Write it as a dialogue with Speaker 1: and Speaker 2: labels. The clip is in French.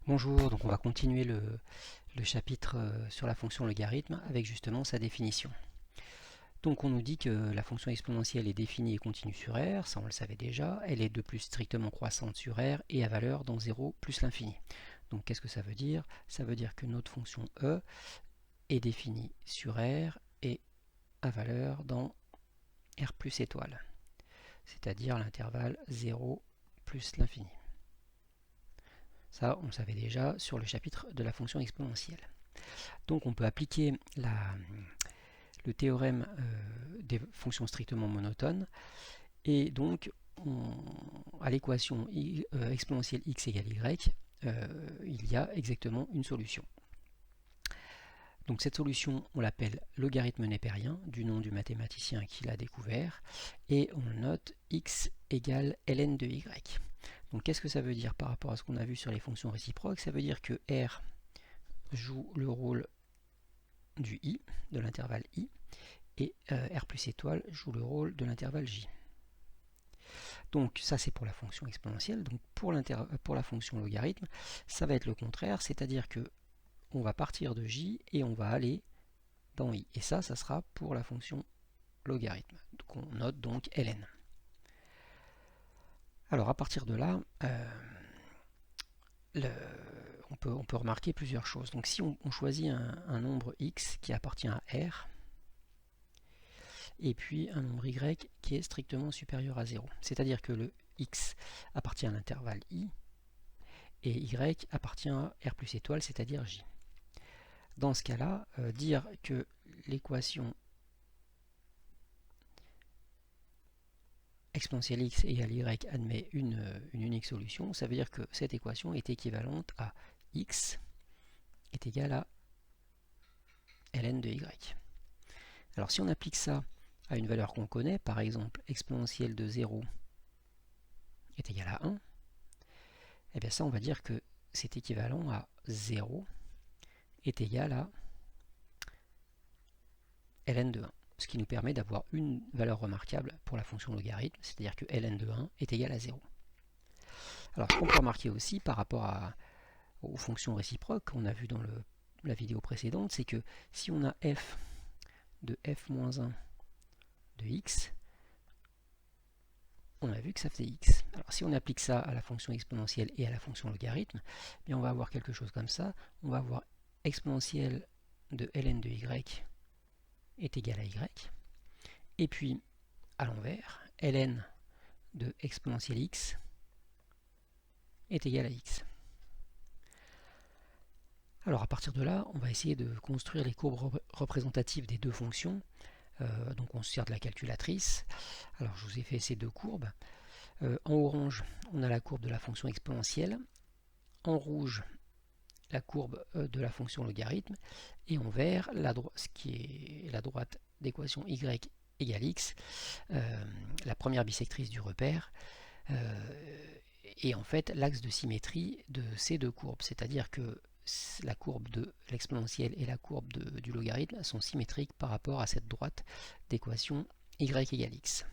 Speaker 1: Bonjour, donc on va continuer le chapitre sur la fonction logarithme avec justement sa définition. Donc on nous dit que la fonction exponentielle est définie et continue sur R, ça on le savait déjà, elle est de plus strictement croissante sur R et à valeur dans 0 plus l'infini. Donc qu'est-ce que ça veut dire? Ça veut dire que notre fonction E est définie sur R et à valeur dans R plus étoile, c'est-à-dire l'intervalle 0 plus l'infini. Ça, on le savait déjà sur le chapitre de la fonction exponentielle. Donc on peut appliquer le théorème des fonctions strictement monotones et donc à l'équation exponentielle x égale y, il y a exactement une solution. Donc cette solution, on l'appelle logarithme népérien, du nom du mathématicien qui l'a découvert, et on note x égale ln de y. Donc qu'est-ce que ça veut dire par rapport à ce qu'on a vu sur les fonctions réciproques? Ça veut dire que R joue le rôle du i, de l'intervalle i, et R plus étoile joue le rôle de l'intervalle j. Donc ça c'est pour la fonction exponentielle. Donc pour la fonction logarithme, ça va être le contraire, c'est-à-dire que on va partir de j et on va aller dans i. Et ça sera pour la fonction logarithme. Donc on note donc ln. Alors à partir de là, on peut remarquer plusieurs choses. Donc si on choisit un nombre x qui appartient à R, et puis un nombre y qui est strictement supérieur à 0. C'est-à-dire que le x appartient à l'intervalle i, et y appartient à R plus étoile, c'est-à-dire j. Dans ce cas-là, dire que l'équation exponentielle x égale y admet une unique solution, ça veut dire que cette équation est équivalente à x est égal à ln de y. Alors si on applique ça à une valeur qu'on connaît, par exemple exponentielle de 0 est égal à 1, et bien ça on va dire que c'est équivalent à 0 est égal à ln de 1, ce qui nous permet d'avoir une valeur remarquable pour la fonction logarithme, c'est-à-dire que ln de 1 est égal à 0. Alors ce qu'on peut remarquer aussi par rapport aux fonctions réciproques qu'on a vu dans la vidéo précédente, c'est que si on a f de f-1 de x, on a vu que ça faisait x. Alors si on applique ça à la fonction exponentielle et à la fonction logarithme, eh bien on va avoir quelque chose comme ça. On va avoir exponentielle de ln de y est égal à y. Et puis, à l'envers, ln de exponentielle x est égal à x. Alors à partir de là, on va essayer de construire les courbes représentatives des deux fonctions. Donc on se sert de la calculatrice. Alors je vous ai fait ces deux courbes. En orange, on a la courbe de la fonction exponentielle. En rouge, la courbe de la fonction logarithme. Et en vert, ce qui est la droite d'équation y égale x, la première bisectrice du repère, et en fait l'axe de symétrie de ces deux courbes. C'est-à-dire que la courbe de l'exponentielle et la courbe du logarithme sont symétriques par rapport à cette droite d'équation y égale x.